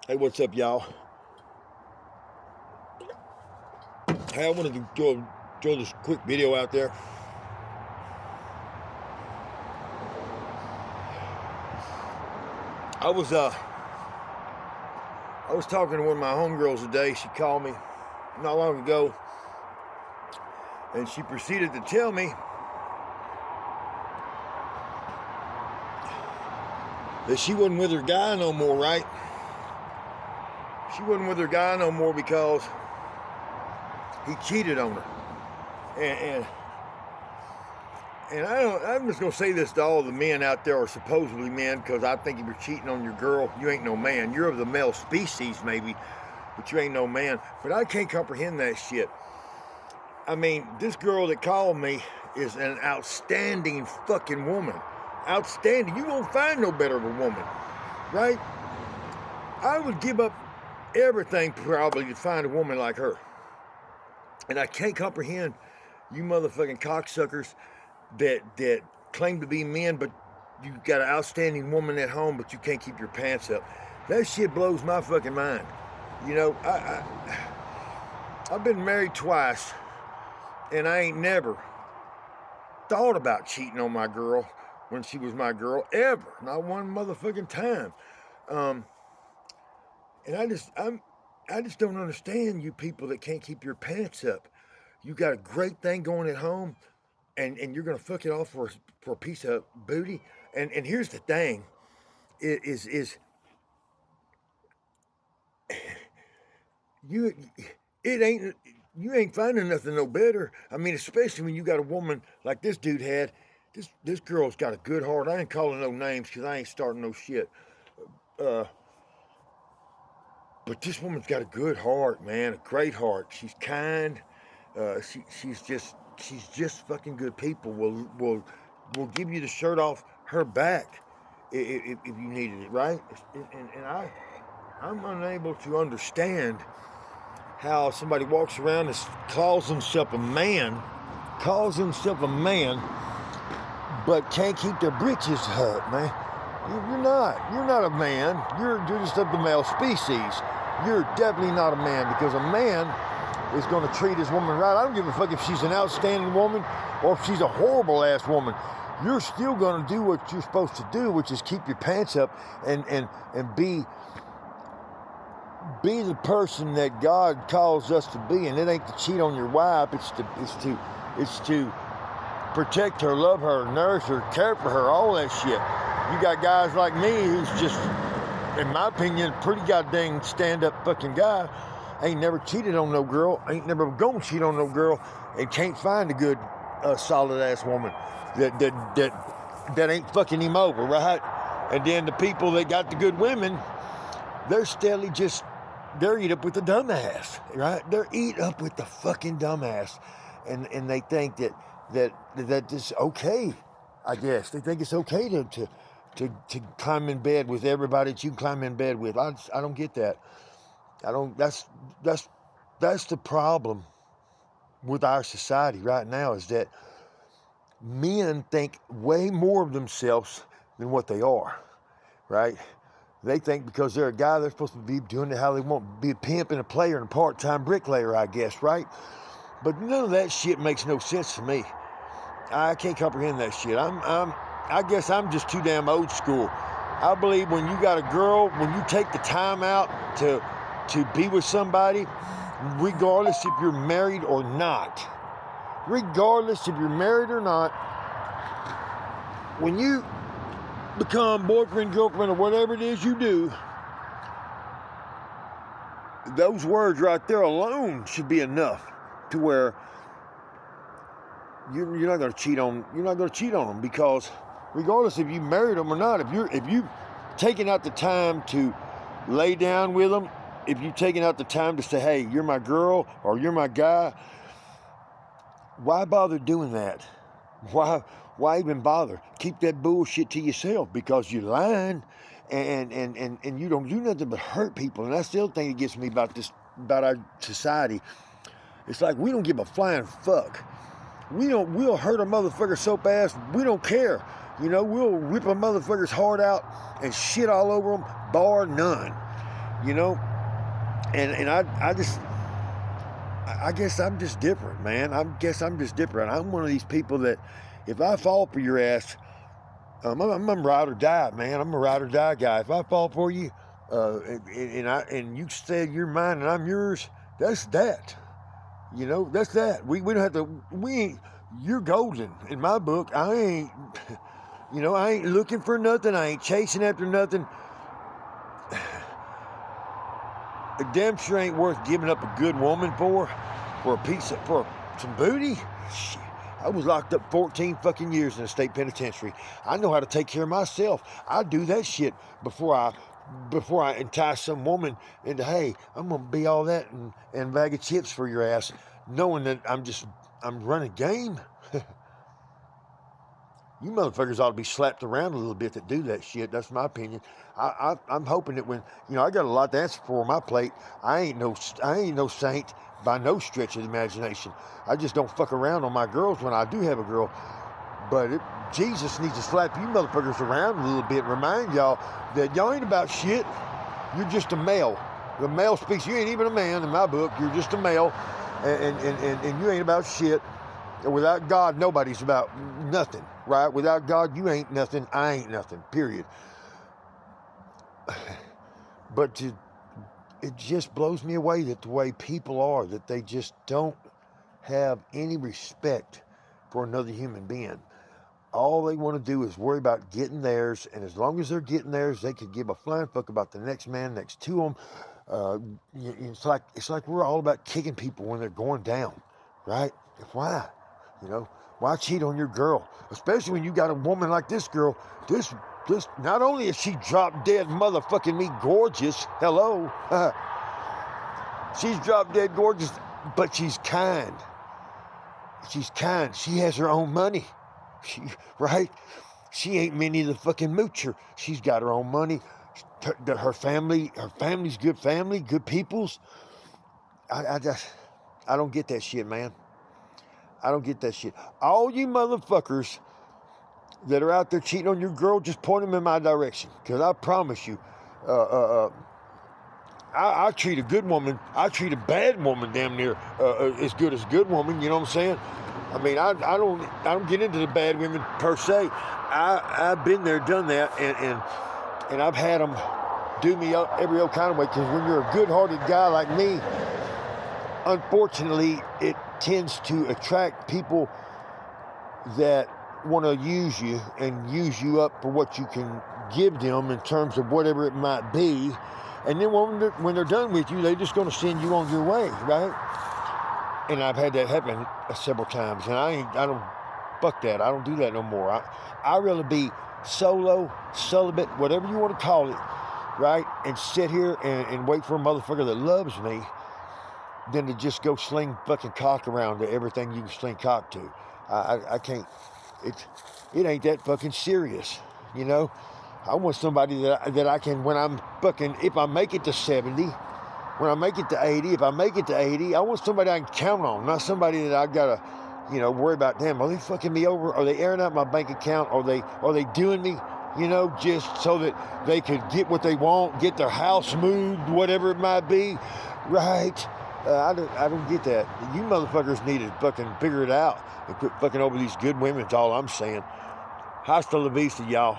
Hey, what's up, y'all? Hey, I wanted to throw this quick video out there. I was talking to one of my homegirls today. She called me not long ago, and she proceeded to tell me that she wasn't with her guy no more, right? She wasn't with her guy no more because he cheated on her. And I'm just going to say this to all the men out there, or supposedly men, because I think if you're cheating on your girl, you ain't no man. You're of the male species, maybe, but you ain't no man. But I can't comprehend that shit. I mean, this girl that called me is an outstanding fucking woman. Outstanding. You won't find no better of a woman, right? I would give up everything probably to find a woman like her. And I can't comprehend you motherfucking cocksuckers that claim to be men, but you got an outstanding woman at home, but you can't keep your pants up. That shit blows my fucking mind. You know, I've been married twice, and I ain't never thought about cheating on my girl when she was my girl, ever. Not one motherfucking time. And I just don't understand you people that can't keep your pants up. You got a great thing going at home, and you're gonna fuck it off for a piece of booty. And here's the thing, you ain't finding nothing no better. I mean, especially when you got a woman like this dude had. This girl's got a good heart. I ain't calling no names because I ain't starting no shit. But this woman's got a good heart, man, a great heart. She's kind. She's just fucking good people. Will give you the shirt off her back if you needed it, right? And I'm unable to understand how somebody walks around and calls himself a man, but can't keep their britches up, man. You're not a man. You're just of the male species. You're definitely not a man, because a man is going to treat his woman right. I don't give a fuck if she's an outstanding woman or if she's a horrible ass woman. You're still going to do what you're supposed to do, which is keep your pants up and be the person that God calls us to be. And it ain't to cheat on your wife. It's to protect her, love her, nourish her, care for her, all that shit. You got guys like me who's just, in my opinion, pretty goddamn stand-up fucking guy. Ain't never cheated on no girl. Ain't never gonna cheat on no girl, and can't find a good, solid-ass woman that ain't fucking him over, right? And then the people that got the good women, they're steadily they're eat up with the dumbass, right? They're eat up with the fucking dumbass, and they think that this okay. I guess they think it's okay to climb in bed with everybody that you climb in bed with. I don't get that. That's the problem with our society right now, is that men think way more of themselves than what they are, right? They think because they're a guy, they're supposed to be doing it how they want, be a pimp and a player and a part-time bricklayer, I guess, right? But none of that shit makes no sense to me. I can't comprehend that shit. I guess I'm just too damn old school. I believe when you got a girl, when you take the time out to be with somebody, regardless if you're married or not, when you become boyfriend, girlfriend, or whatever it is you do, those words right there alone should be enough to where you're not going to cheat on them, because regardless if you married them or not, if you taking out the time to lay down with them, if you taking out the time to say, hey, you're my girl or you're my guy, why bother doing that? Why even bother? Keep that bullshit to yourself, because you're lying and you don't do nothing but hurt people. And that's the other thing that gets me about our society. It's like we don't give a flying fuck. We'll hurt a motherfucker so fast, we don't care. You know, we'll rip a motherfucker's heart out and shit all over them, bar none. you know. And I guess I'm just different, man. I guess I'm just different. I'm one of these people that if I fall for your ass, I'm a ride or die, man. I'm a ride or die guy. If I fall for you, and you said you're mine and I'm yours, that's that. You know, that's that. We don't have to. We ain't. You're golden in my book. I ain't. You know, I ain't looking for nothing. I ain't chasing after nothing. A damn sure ain't worth giving up a good woman for some booty. Shit. I was locked up 14 fucking years in a state penitentiary. I know how to take care of myself. I do that shit before I entice some woman into, hey, I'm gonna be all that and a bag of chips for your ass, knowing that I'm running game. You motherfuckers ought to be slapped around a little bit that do that shit. That's my opinion. I'm hoping that when, you know, I got a lot to answer for on my plate. I ain't no saint by no stretch of the imagination. I just don't fuck around on my girls when I do have a girl. But Jesus needs to slap you motherfuckers around a little bit and remind y'all that y'all ain't about shit. You're just a male. The male speaks. You ain't even a man in my book. You're just a male, and you ain't about shit. Without God, nobody's about nothing, right? Without God, you ain't nothing. I ain't nothing, period. But it just blows me away that the way people are, that they just don't have any respect for another human being. All they want to do is worry about getting theirs, and as long as they're getting theirs, they could give a flying fuck about the next man next to them. It's like we're all about kicking people when they're going down, right? Why? You know, why cheat on your girl? Especially when you got a woman like this girl. This not only is she drop dead motherfucking me gorgeous, hello, she's drop dead gorgeous, but she's kind. She's kind. She has her own money. Right? She ain't Minnie the fucking moocher. She's got her own money. Her family's good family, good peoples. I don't get that shit, man. I don't get that shit. All you motherfuckers that are out there cheating on your girl, just point them in my direction. Because I promise you, I treat a good woman, I treat a bad woman damn near as good as a good woman, you know what I'm saying? I mean, I don't get into the bad women per se. I've been there, done that, and I've had them do me every old kind of way. Because when you're a good-hearted guy like me, unfortunately, it tends to attract people that want to use you and use you up for what you can give them in terms of whatever it might be. And then when they're done with you, they're just going to send you on your way, right? And I've had that happen several times, and I don't, fuck that. I don't do that no more. I'd rather be solo, celibate, whatever you want to call it, right? And sit here and wait for a motherfucker that loves me than to just go sling fucking cock around to everything you can sling cock to. I can't. It ain't that fucking serious, you know? I want somebody that I can, when I'm fucking, if I make it to 70, when I make it to 80, if I make it to 80, I want somebody I can count on, not somebody that I gotta, you know, worry about, damn, are they fucking me over? Are they airing out my bank account? Are they doing me, you know, just so that they could get what they want, get their house moved, whatever it might be, right? I don't get that. You motherfuckers need to fucking figure it out and quit fucking over these good women, is all I'm saying. Hasta la vista, y'all.